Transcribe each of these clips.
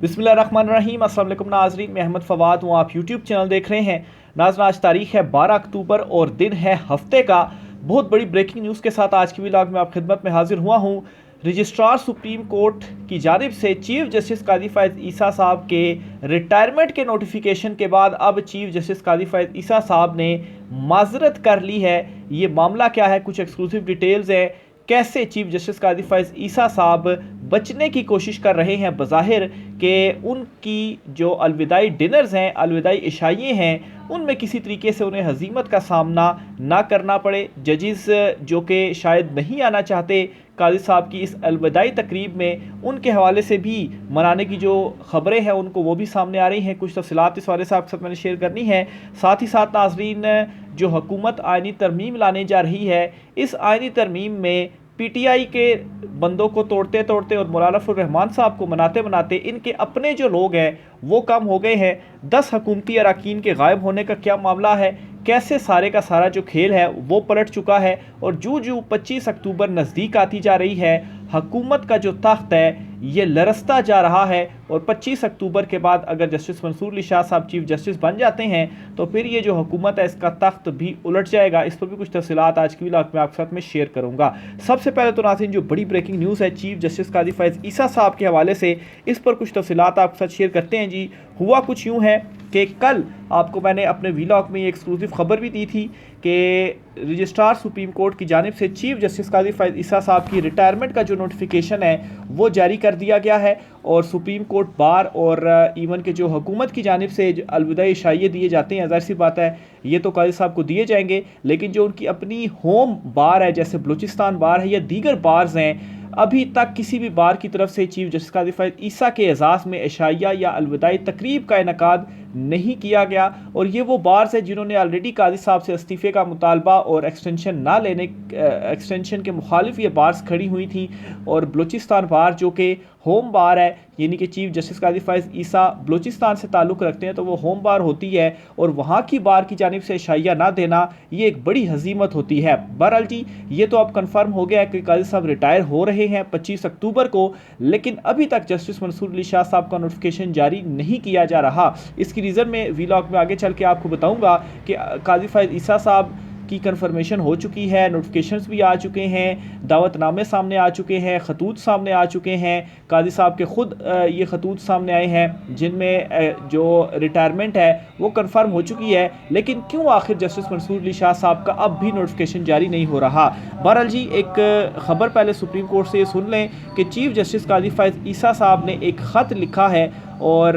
बिस्मिल्लाहिर्रहमानिर्रहीम। अस्सलाम वालेकुम नाज़रीन, मैं अहमद फ़वाद हूँ। आप यूट्यूब चैनल देख रहे हैं। नाज़रीन, आज तारीख़ है 12 अक्टूबर और दिन है हफ्ते का। बहुत बड़ी ब्रेकिंग न्यूज़ के साथ आज की व्लॉग में आप खिदमत में हाजिर हुआ हूँ। रजिस्ट्रार सुप्रीम कोर्ट की जानिब से चीफ जस्टिस कादी फ़ैज़ ईसा साहब के रिटायरमेंट के नोटिफिकेशन के बाद अब चीफ जस्टिस कादी फ़ैज़ ईसा साहब ने माजरत कर ली है। ये मामला क्या है, कुछ एक्सक्लूसिव डिटेल्स हैं। कैसे चीफ जस्टिस कादी फ़ैज़ ईसा साहब बचने की कोशिश कर रहे हैं बज़ाहिर कि उनकी जो अलविदाई डिनर्स हैं, अलविदाई इशाइये हैं, उनमें किसी तरीके से उन्हें हजीमत का सामना ना करना पड़े। जजिस जो कि शायद नहीं आना चाहते कादी साहब की इस अलविदाई तकरीब में, उनके हवाले से भी मनाने की जो ख़बरें हैं उनको वो भी सामने आ रही हैं। कुछ तफसीलात इस वाले से आपके साथ मैंने शेयर करनी है। साथ ही साथ नाज़रीन, जो हुकूमत आइनी तरमीम लाने जा रही है, इस आइनी तरमीम में पीटीआई के बंदों को तोड़ते तोड़ते और मौलाना फजल रहमान साहब को मनाते मनाते इनके अपने जो लोग हैं वो कम हो गए हैं। 10 हुकूमती अरकान के गायब होने का क्या मामला है, कैसे सारे का सारा जो खेल है वो पलट चुका है। और जूं जूं 25 अक्टूबर नज़दीक आती जा रही है, हुकूमत का जो तख्त है ये लरसता जा रहा है। और 25 अक्टूबर के बाद अगर जस्टिस मंसूर अली शाह साहब चीफ जस्टिस बन जाते हैं तो फिर ये जो हुकूमत है इसका तख्त भी उलट जाएगा। इस पर भी कुछ तफसीलात आज की व्लॉग में आपके साथ में शेयर करूंगा। सबसे पहले तो नाज़रीन, जो बड़ी ब्रेकिंग न्यूज़ है चीफ जस्टिस कादी फ़ैज़ ईसा साहब के हवाले से, इस पर कुछ तफसीलात आपके साथ शेयर करते हैं। जी, हुआ कुछ यूँ है कि कल आपको मैंने अपने व्लॉग में ये एक्सक्लूसिव खबर भी दी थी कि रजिस्ट्रार सुप्रीम कोर्ट की जानिब से चीफ जस्टिस कादी फ़ैज़ ईसा साहब की रिटायरमेंट का जो नोटिफिकेशन है वो जारी कर दिया गया है। और सुप्रीम कोर्ट बार और इवन के जो हुकूमत की जानिब से अलविदाई इशाइये दिए जाते हैं, ज़ाहिर सी बात है ये तो कादी साहब को दिए जाएंगे, लेकिन जो उनकी अपनी होम बार है, जैसे बलूचिस्तान बार है या दीगर बार्स हैं, अभी तक किसी भी बार की तरफ से चीफ जस्टिस कादी फ़ैज़ ईसा के एजाज़ में इशाइया या अलविदाई तकरीब का इनकाद नहीं किया गया। और ये वो बार्स है जिन्होंने ऑलरेडी कादी साहब से इस्तीफ़े का मुतालबा और एक्सटेंशन ना लेने, एक्सटेंशन के मुखालिफ ये बार्स खड़ी हुई थी। और बलूचिस्तान बार जो कि होम बार है, यानी कि चीफ जस्टिस कादी फ़ैज़ ईसा बलूचिस्तान से ताल्लुक़ रखते हैं तो वो होम बार होती है, और वहाँ की बार की जानिब से इशाइया ना देना ये एक बड़ी हजीमत होती है। बहरहाल जी, ये तो अब कन्फर्म हो गया है कि कादी साहब रिटायर हो रहे हैं 25 अक्टूबर को, लेकिन अभी तक जस्टिस मंसूर अली शाह साहब का नोटिफिकेशन जारी नहीं किया जा रहा। इसकी रीज़न में व्लॉग में आगे चल के आपको बताऊँगा कि कादी फ़ैज़ ईसा साहब की कंफर्मेशन हो चुकी है, नोटिफिकेशंस भी आ चुके हैं, दावतनामे सामने आ चुके हैं, खतूत सामने आ चुके हैं। कादी साहब के ख़ुद ये खतूत सामने आए हैं जिनमें जो रिटायरमेंट है वो कंफर्म हो चुकी है। लेकिन क्यों आखिर जस्टिस मंसूर अली शाह साहब का अब भी नोटिफिकेशन जारी नहीं हो रहा? बहरहाल जी, एक ख़बर पहले सुप्रीम कोर्ट से ये सुन लें कि चीफ जस्टिस कादी फ़ैज़ ईसा साहब ने एक ख़त लिखा है, और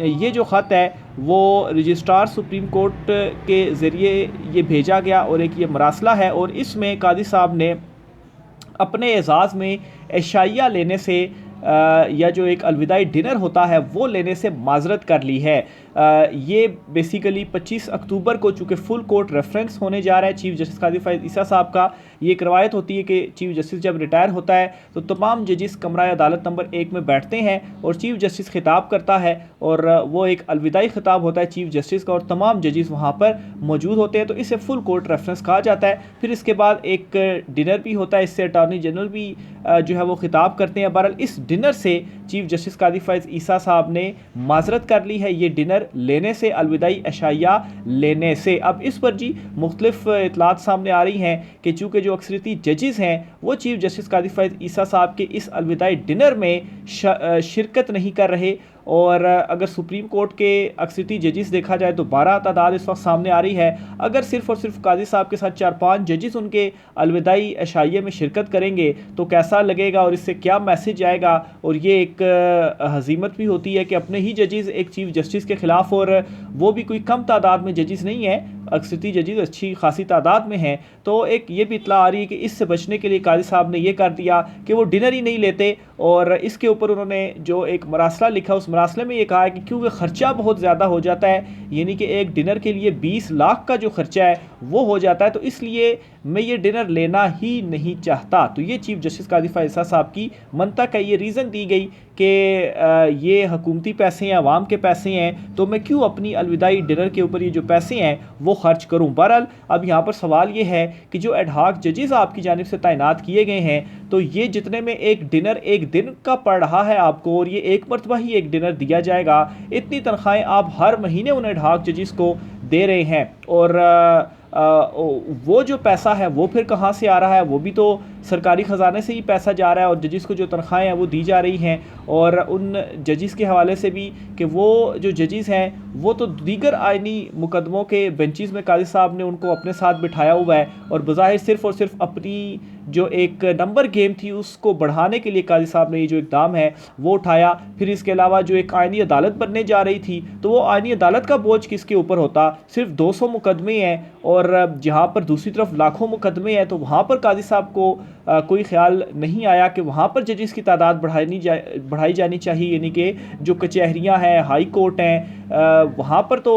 ये जो ख़त है वो रजिस्ट्रार सुप्रीम कोर्ट के ज़रिए ये भेजा गया, और एक ये मरासला है। और इसमें कादी साहब ने अपने एजाज़ में इशाइया लेने से या जो एक अलविदाई डिनर होता है वो लेने से माजरत कर ली है। ये बेसिकली 25 अक्टूबर को चूँकि फुल कोर्ट रेफरेंस होने जा रहा है चीफ जस्टिस कादी फ़ैज़ ईसा साहब का। ये एक रवायत होती है कि चीफ जस्टिस जब रिटायर होता है तो तमाम जजिस कमरा अदालत नंबर 1 में बैठते हैं और चीफ जस्टिस खिताब करता है, और वो एक अलविदाई खिताब होता है चीफ जस्टिस का, और तमाम जजिस वहाँ पर मौजूद होते हैं, तो इसे फुल कोर्ट रेफरेंस कहा जाता है। फिर इसके बाद एक डिनर भी होता है, इससे अटॉर्नी जनरल भी जो है वो खिताब करते हैं। बहरहाल इस डिनर से चीफ जस्टिस कादी फ़ैज़ ईसा साहब ने माजरत कर ली है, ये डिनर लेने से, अलविदाई इशाइया लेने से। अब इस पर जी मुख्तलिफ इतलात सामने आ रही हैं कि चूँकि जो अक्सरियती जजिस हैं वो चीफ जस्टिस कादी फ़ैज़ ईसा साहब के इस अलविदाई डिनर में शिरकत नहीं कर रहे। और अगर सुप्रीम कोर्ट के अक्सरियती जजिस देखा जाए तो 12 तादाद इस वक्त सामने आ रही है। अगर सिर्फ़ और सिर्फ कादी साहब के साथ 4-5 जजिस उनके अलविदाई इशाइये में शिरकत करेंगे तो कैसा लगेगा और इससे क्या मैसेज आएगा। और ये एक हजीमत भी होती है कि अपने ही जजिस एक चीफ जस्टिस के ख़िलाफ़, और वो भी कोई कम तादाद में जजिस नहीं है, अक्सरियती जजिस अच्छी खासी तादाद में हैं। तो एक ये भी इतला आ रही है कि इससे बचने के लिए कादी साहब ने ये कर दिया कि वो डिनर ही नहीं लेते। और इसके ऊपर उन्होंने जो एक मरासला लिखा, उस मरासले में ये कहा है कि क्योंकि ख़र्चा बहुत ज़्यादा हो जाता है, यानी कि एक डिनर के लिए 20 लाख का जो ख़र्चा है वो हो जाता है, तो इसलिए मैं ये डिनर लेना ही नहीं चाहता। तो ये चीफ जस्टिस कादी फ़ैज़ ईसा साहब की मंतक है। ये रीज़न दी गई ये हुकूमती पैसे हैं, आवाम के पैसे हैं, तो मैं क्यों अपनी अलविदाई डिनर के ऊपर ये जो पैसे हैं वो खर्च करूं। बहरहाल अब यहाँ पर सवाल ये है कि जो एडहॉक जजेस आपकी जानिब से तैनात किए गए हैं, तो ये जितने में एक डिनर एक दिन का पड़ रहा है आपको, और ये एक मरतबा ही एक डिनर दिया जाएगा, इतनी तनख्वाहें आप हर महीने उन एडहॉक जजेस को दे रहे हैं। और वो जो पैसा है वो फिर कहाँ से आ रहा है, वो भी तो सरकारी ख़जाने से ही पैसा जा रहा है, और जजिस को जो तनख्वाहें हैं वो दी जा रही हैं। और उन जजिस के हवाले से भी कि वो जो जजिस हैं वो तो दीगर आइनी मुकदमों के बेंचेस में काजी साहब ने उनको अपने साथ बिठाया हुआ है, और बज़ाहिर सिर्फ़ और सिर्फ अपनी जो एक नंबर गेम थी उसको बढ़ाने के लिए काजी साहब ने ये जो इक़दाम है वो उठाया। फिर इसके अलावा जो एक आइनी अदालत बनने जा रही थी, तो वो आइनी अदालत का बोझ किसके ऊपर होता। सिर्फ 200 मुकदमे हैं, और जहाँ पर दूसरी तरफ लाखों मुकदमे हैं, तो वहाँ पर काजी साहब को कोई ख्याल नहीं आया कि वहाँ पर जजेस की तादाद बढ़ाई जानी चाहिए, यानी कि जो कचहरियाँ हैं, हाई कोर्ट हैं, वहाँ पर तो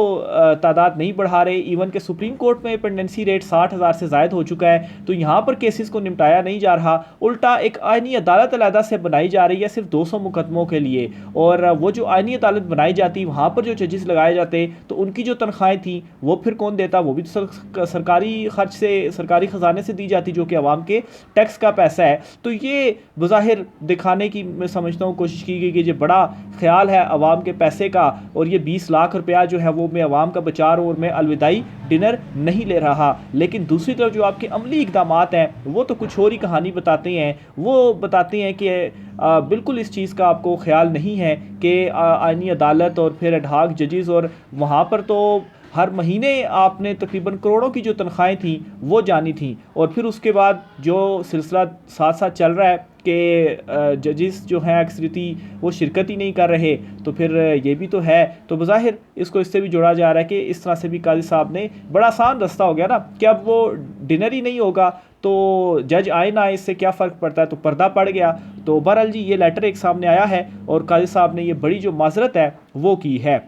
तादाद नहीं बढ़ा रहे। इवन के सुप्रीम कोर्ट में पेंडेंसी रेट 60,000 से ज़ायद हो चुका है, तो यहाँ पर केसेस को निपटाया नहीं जा रहा, उल्टा एक आइनी अदालत अलहदा से बनाई जा रही है सिर्फ 200 मुकदमों के लिए। और वो जो आइनी अदालत बनाई जाती, वहाँ पर जो जजेस लगाए जाते, तो उनकी जो तनख्वाहें थी वो फिर कौन देता, वो भी सरकारी खर्च से, सरकारी ख़जाने से दी जाती, जो कि आवाम के टैक्स का पैसा है। तो ये बज़ाहिर दिखाने की मैं समझता हूँ कोशिश की गई कि ये बड़ा ख्याल है आवाम के पैसे का, और ये 20 लाख रुपया जो है वो मैं आवाम का बचा रहा हूँ और मैं अलविदाई डिनर नहीं ले रहा। लेकिन दूसरी तरफ जो आपके अमली इक़दाम हैं वो तो कुछ और ही कहानी बताते हैं। वो बताते हैं कि बिल्कुल इस चीज़ का आपको ख्याल नहीं है कि आइनी अदालत और फिर एडहॉक जजेस, और वहाँ पर तो हर महीने आपने तकरीबन करोड़ों की जो तनख्वाहें थी वो जानी थी। और फिर उसके बाद जो सिलसिला साथ साथ चल रहा है कि जजेस जो हैं अक्सरियती वो शिरकत ही नहीं कर रहे, तो फिर ये भी तो है। तो बज़ाहिर इसको इससे भी जोड़ा जा रहा है कि इस तरह से भी काजी साहब ने बड़ा आसान रास्ता हो गया ना कि अब वो डिनर ही नहीं होगा, तो जज आए ना आए इससे क्या फ़र्क पड़ता है, तो पर्दा पड़ गया। तो बहरहाल जी ये लेटर एक सामने आया है, और काजी साहब ने ये बड़ी जो माजरत है वो की है।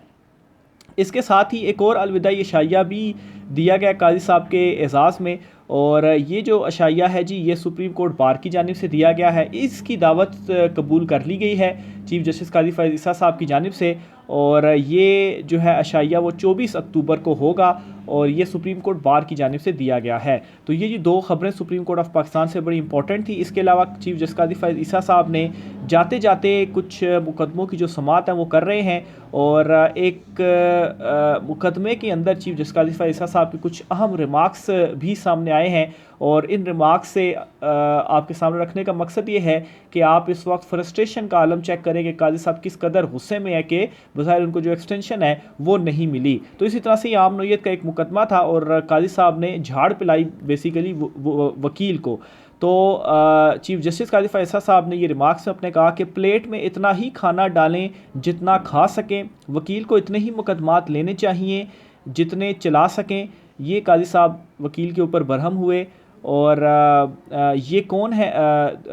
इसके साथ ही एक और अलविदाई अशाइया भी दिया गया काजी साहब के एजाज़ में, और ये जो अशाइया है जी ये सुप्रीम कोर्ट बार की जानिब से दिया गया है। इसकी दावत कबूल कर ली गई है चीफ़ जस्टिस काजी फैज़ ईसा साहब की जानिब से, और ये जो है अशाइया वो 24 अक्टूबर को होगा, और ये सुप्रीम कोर्ट बार की जानिब से दिया गया है। तो ये जो दो खबरें सुप्रीम कोर्ट ऑफ पाकिस्तान से बड़ी इंपॉर्टेंट थी। इसके अलावा चीफ़ जस्टिस काजी फैज़ ईसा साहब ने जाते जाते कुछ मुकदमों की जो समाअत है वो कर रहे हैं, और एक मुकदमे के अंदर चीफ़ जस्टिस काजी फैज़ ईसा साहब के कुछ अहम रिमार्क्स भी सामने आए हैं, और इन रिमार्क्स से आपके सामने रखने का मकसद ये है कि आप इस वक्त फ्रस्ट्रेशन का आलम चेक करें कि काजी साहब किस कदर गुस्से में है कि बज़ाहिर उनको जो एक्सटेंशन है वो नहीं मिली। तो इसी तरह से आम नौयत का एक मुकदमा था, और काजी साहब ने झाड़ पिलाई बेसिकली वकील को। तो चीफ़ जस्टिस काजी फैज़ ईसा साहब ने ये रिमार्क्स में अपने कहा कि प्लेट में इतना ही खाना डालें जितना खा सकें, वकील को इतने ही मुकदमात लेने चाहिए जितने चला सकें। ये काजी साहब वकील के ऊपर बरहम हुए, और ये कौन है,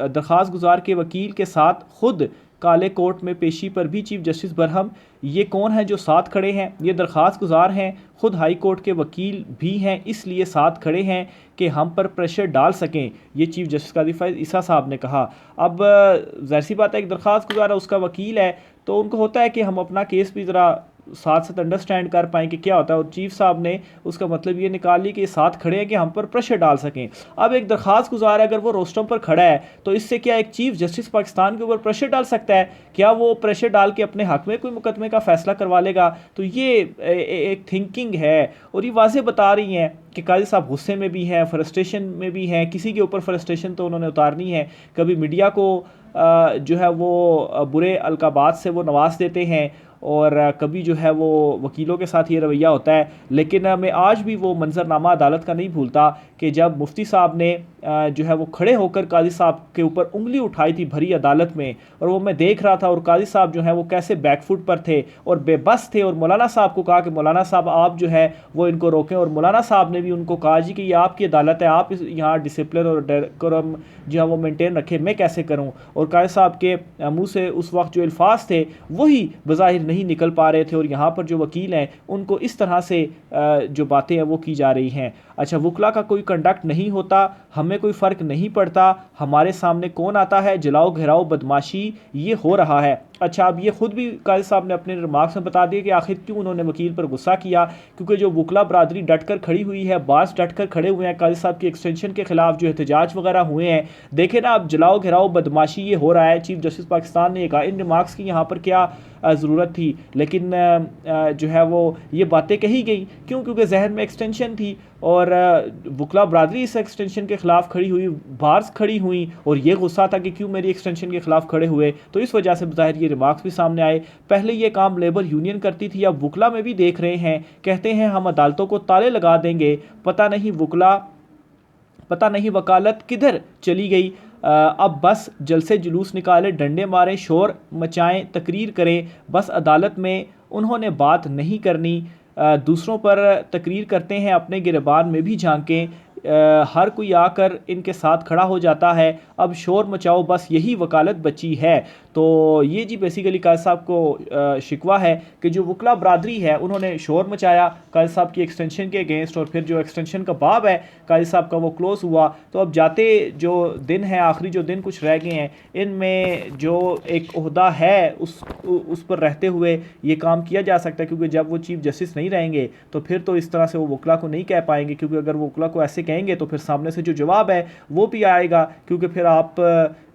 दरख्वास्त गुजार के वकील के साथ खुद काले कोर्ट में पेशी पर भी चीफ़ जस्टिस बरहम, ये कौन है जो साथ खड़े हैं, ये दरख्वास्त गुजार हैं, खुद हाई कोर्ट के वकील भी हैं, इसलिए साथ खड़े हैं कि हम पर प्रेशर डाल सकें, ये चीफ़ जस्टिस काजी फैज़ ईसा साहब ने कहा। अब ज़ाहिर सी बात है एक दरख्वास्त गुजार है, उसका वकील है, तो उनको होता है कि हम अपना केस भी ज़रा साथ साथ अंडरस्टैंड कर पाएँ कि क्या होता है, और चीफ साहब ने उसका मतलब ये निकाल ली कि साथ खड़े हैं कि हम पर प्रेशर डाल सकें। अब एक दरख्वास्त गुजार अगर वो रोस्टम पर खड़ा है, तो इससे क्या एक चीफ जस्टिस पाकिस्तान के ऊपर प्रेशर डाल सकता है? क्या वो प्रेशर डाल के अपने हक में कोई मुकदमे का फैसला करवा लेगा? तो ये एक थिंकिंग है, और ये वाज़े बता रही हैं कि काजी साहब गुस्से में भी हैं, फ्रस्ट्रेशन में भी हैं। किसी के ऊपर फ्रस्ट्रेशन तो उन्होंने उतारनी है। कभी मीडिया को जो है वो बुरे अलकाबात से वो नवाज देते हैं, और कभी जो है वो वकीलों के साथ ये रवैया होता है। लेकिन मैं आज भी वो मंजरनामा अदालत का नहीं भूलता कि जब मुफ्ती साहब ने जो है वो खड़े होकर काजी साहब के ऊपर उंगली उठाई थी भरी अदालत में, और वो मैं देख रहा था, और काजी साहब जो है वो कैसे बैकफुट पर थे और बेबस थे, और मौलाना साहब को कहा कि मौलाना साहब आप जो है वो इनको रोकें, और मौलाना साहब ने भी उनको कहा जी कि ये आपकी अदालत है, आप यहाँ डिसिप्लिन और डेकोरम जो है वो मेंटेन रखें, मैं कैसे करूँ। और काजी साहब के मुँह से उस वक्त जो अल्फाज थे वही बज़ाहिर नहीं निकल पा रहे थे, और यहाँ पर जो वकील हैं उनको इस तरह से जो बातें हैं वो की जा रही हैं। अच्छा, वकला का कोई कंडक्ट नहीं होता, हमें कोई फ़र्क नहीं पड़ता, हमारे सामने कौन आता है, जलाओ घेराओ बदमाशी ये हो रहा है। अच्छा, अब ये खुद भी काजी साहब ने अपने रिमार्क्स में बता दिया कि आखिर क्यों उन्होंने वकील पर गुस्सा किया, क्योंकि जो वकला बरादरी डट कर खड़ी हुई है, बास डट कर खड़े हुए हैं काजी साहब की एक्सटेंशन के खिलाफ, जो एहतजाज वगैरह हुए हैं। देखे ना, अब जलाओ घिराओ बदमाशी ये हो रहा है। चीफ जस्टिस पाकिस्तान ने कहा इन रिमार्क्स की यहाँ पर क्या ज़रूरत थी, लेकिन जो है वो ये बातें कही गई क्यों, क्योंकि जहन में एक्सटेंशन थी और वकला बरादरी इस एक्सटेंशन के ख़िलाफ़ खड़ी हुई, बार्स खड़ी हुई और ये गुस्सा था कि क्यों मेरी एक्सटेंशन के ख़िलाफ़ खड़े हुए, तो इस वजह से ज़ाहिर ये रिमार्क्स भी सामने आए। पहले ये काम लेबर यूनियन करती थी, अब वकला में भी देख रहे हैं, कहते हैं हम अदालतों को ताले लगा देंगे, पता नहीं वकालत किधर चली गई। अब बस जलसे जुलूस निकाले, डंडे मारें, शोर मचाएं, तकरीर करें, बस अदालत में उन्होंने बात नहीं करनी। दूसरों पर तकरीर करते हैं, अपने गिरबान में भी झांकें। हर कोई आकर इनके साथ खड़ा हो जाता है, अब शोर मचाओ, बस यही वकालत बची है। तो ये जी बेसिकली काजी साहब को शिकवा है कि जो वकला बरादरी है उन्होंने शोर मचाया काजी साहब की एक्सटेंशन के अगेंस्ट, और फिर जो एक्सटेंशन का बाब है काजी साहब का वो क्लोज़ हुआ। तो अब जाते जो दिन है, आखिरी जो दिन कुछ रह गए हैं, इनमें जो एक ओहदा है उस पर रहते हुए ये काम किया जा सकता है, क्योंकि जब वो चीफ जस्टिस नहीं रहेंगे तो फिर तो इस तरह से वो वकला को नहीं कह पाएंगे, क्योंकि अगर वो वकला को ऐसे कहेंगे तो फिर सामने से जो जवाब है वो भी आएगा, क्योंकि फिर आप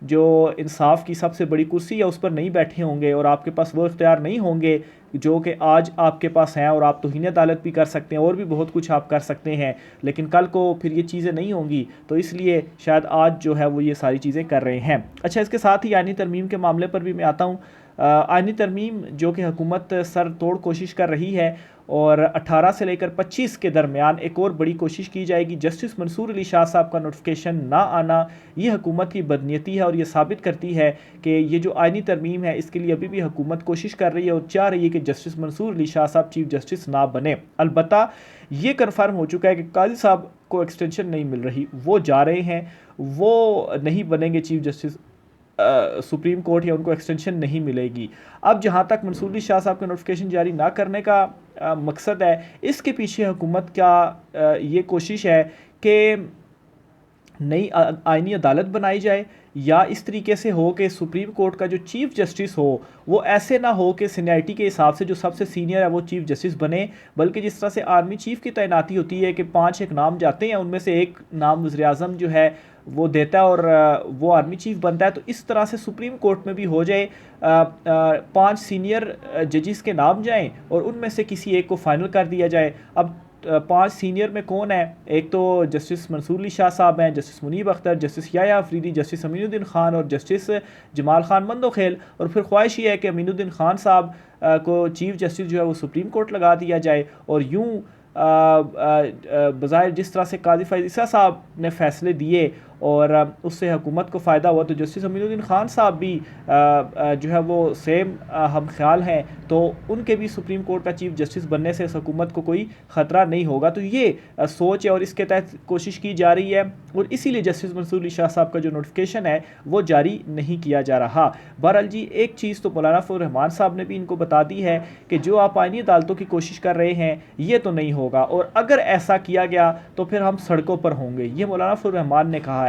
जो इंसाफ की सबसे बड़ी कुर्सी है उस पर नहीं बैठे होंगे और आपके पास वो इख्तियार नहीं होंगे जो कि आज आपके पास हैं, और आप तौहीन अदालत भी कर सकते हैं और भी बहुत कुछ आप कर सकते हैं, लेकिन कल को फिर ये चीज़ें नहीं होंगी। तो इसलिए शायद आज जो है वो ये सारी चीज़ें कर रहे हैं। अच्छा, इसके साथ ही आईनी तरमीम के मामले पर भी मैं आता हूँ। आईनी तरमीम जो कि हुकूमत सर तोड़ कोशिश कर रही है, और 18 से लेकर 25 के दरमियान एक और बड़ी कोशिश की जाएगी। जस्टिस मंसूर अली शाह साहब का नोटिफिकेशन ना आना ये हुकूमत की बदनीयती है, और ये साबित करती है कि ये जो आईनी तरमीम है इसके लिए अभी भी हुकूमत कोशिश कर रही है और चाह रही है कि जस्टिस मंसूर अली शाह साहब चीफ जस्टिस ना बने। अलबत्ता ये कन्फर्म हो चुका है कि काजी साहब को एक्सटेंशन नहीं मिल रही, वो जा रहे हैं, वो नहीं बनेंगे चीफ जस्टिस सुप्रीम कोर्ट, या उनको एक्सटेंशन नहीं मिलेगी। अब जहाँ तक मंसूर अली शाह साहब का नोटिफिकेशन जारी ना करने का मकसद है, इसके पीछे हुकूमत का ये कोशिश है कि नई आईनी अदालत बनाई जाए, या इस तरीके से हो कि सुप्रीम कोर्ट का जो चीफ जस्टिस हो वो ऐसे ना हो कि सीनियरिटी के हिसाब से जो सबसे सीनियर है वो चीफ जस्टिस बने, बल्कि जिस तरह से आर्मी चीफ की तैनाती होती है कि 5 एक नाम जाते हैं, उनमें से एक नाम वज़ीर-ए-आज़म जो है वो देता है और वो आर्मी चीफ बनता है। तो इस तरह से सुप्रीम कोर्ट में भी हो जाए, 5 सीनियर जजेस के नाम जाएं और उनमें से किसी एक को फाइनल कर दिया जाए। अब 5 सीनियर में कौन है? एक तो जस्टिस मंसूर अली शाह साहब हैं, justice Munib Akhtar, justice Yahya Afridi, justice Aminuddin Khan और जस्टिस जमाल खान मंदोखेल। और फिर ख्वाहिश ये है कि अमीनुद्दीन खान साहब को चीफ जस्टिस जो है वो सुप्रीम कोर्ट लगा दिया जाए, और यूँ बज़ाहिर जिस तरह से काजी फ़ैज़ ईसा साहब ने फ़ैसले दिए और उससे हुकूमत को फ़ायदा हुआ, तो जस्टिस अमीनुद्दीन खान साहब भी जो है वो सेम हम ख्याल हैं, तो उनके भी सुप्रीम कोर्ट का चीफ जस्टिस बनने से इस हुकूमत को कोई ख़तरा नहीं होगा। तो ये सोच है और इसके तहत कोशिश की जा रही है, और इसीलिए जस्टिस मंसूर अली शाह साहब का जो नोटिफिकेशन है वो जारी नहीं किया जा रहा। बहरहाल जी, एक चीज़ तो मौलाना फजल रहमान साहब ने भी इनको बता दी है कि जो आप आईनी अदालतों की कोशिश कर रहे हैं ये तो नहीं होगा, और अगर ऐसा किया गया तो फिर हम सड़कों पर होंगे, ये मौलाना फजल रहमान ने कहा है।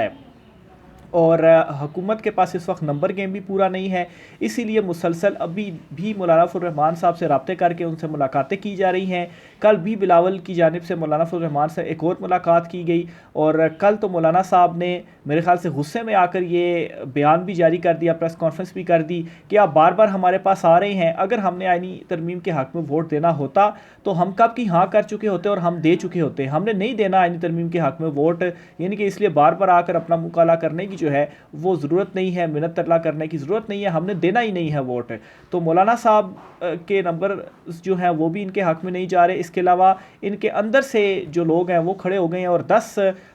और हुकूमत के पास इस वक्त नंबर गेम भी पूरा नहीं है, इसीलिए मुसलसल अभी भी मौलाना फजल रहमान साहब से रब्ते करके उनसे मुलाकातें की जा रही हैं। कल भी बिलावल की जानिब से मौलाना फजल रहमान से एक और मुलाकात की गई, और कल तो मौलाना साहब ने मेरे ख्याल से गुस्से में आकर ये बयान भी जारी कर दिया, प्रेस कॉन्फ्रेंस भी कर दी कि आप बार बार हमारे पास आ रहे हैं, अगर हमने आईनी तरमीम के हक़ में वोट देना होता तो हम कब की हाँ कर चुके होते और हम दे चुके होते। हमने नहीं देना आईनी तरमीम के हक़ में वोट, यानी कि इसलिए बार बार आकर अपना मुकाला करने की जो है वो ज़रूरत नहीं है, मिन्नत तरला करने की ज़रूरत नहीं है, हमने देना ही नहीं है वोट। तो मौलाना साहब के नंबर जो हैं वो भी इनके हक़ में नहीं जा रहे। इसके अलावा इनके अंदर से जो लोग हैं वो खड़े हो गए हैं, और 10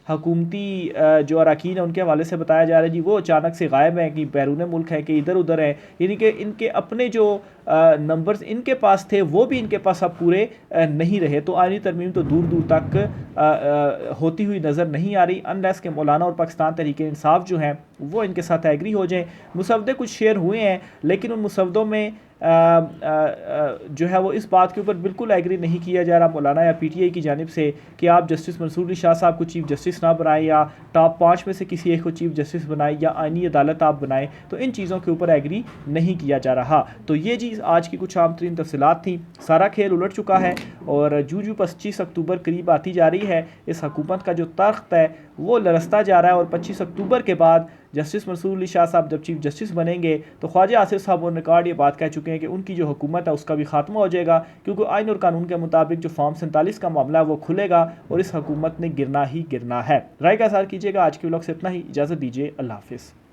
हुकूमती जो अरकान हैं उनके हवाले से बताया जा रहा है जी वो अचानक से गायब हैं, कि बैरून मुल्क हैं, कि इधर उधर हैं, यानी कि इनके अपने जो नंबर्स इनके पास थे वो भी इनके पास अब पूरे नहीं रहे। तो आईनी तरमीम तो दूर दूर तक होती हुई नज़र नहीं आ रही, अनलेस के मौलाना और पाकिस्तान तहरीक इंसाफ जो हैं वो इनके साथ एग्री हो जाएं। मुसवदे कुछ शेयर हुए हैं, लेकिन उन मुसवदों में जो है वो इस बात के ऊपर बिल्कुल एग्री नहीं किया जा रहा मौलाना या पीटीआई की जानिब से कि आप जस्टिस मंसूर अली शाह साहब को चीफ जस्टिस ना बनाएं या टॉप 5 में से किसी एक को चीफ जस्टिस बनाएं या आईनी अदालत आप बनाएं, तो इन चीज़ों के ऊपर एग्री नहीं किया जा रहा। तो ये चीज़ आज की कुछ आम तरीन तफसीलात थी। सारा खेल उलट चुका है और जू 25 अक्टूबर करीब आती जा रही है, इस हुकूमत का जो तख्त है वो लरसता जा रहा है और 25 अक्टूबर के बाद जस्टिस मंसूर अली शाह साहब जब चीफ जस्टिस बनेंगे तो ख्वाजा आसिफ साहब और रिकॉर्ड ये बात कह चुके हैं कि उनकी जो हुकूमत है उसका भी खात्मा हो जाएगा, क्योंकि आइन और कानून के मुताबिक जो फॉर्म 47 का मामला है वो खुलेगा और इस हुकूमत ने गिरना ही गिरना है। राय का इज़हार कीजिएगा। आज के व्लॉग से इतना ही, इजाज़त दीजिए, अल्लाह हाफिज़।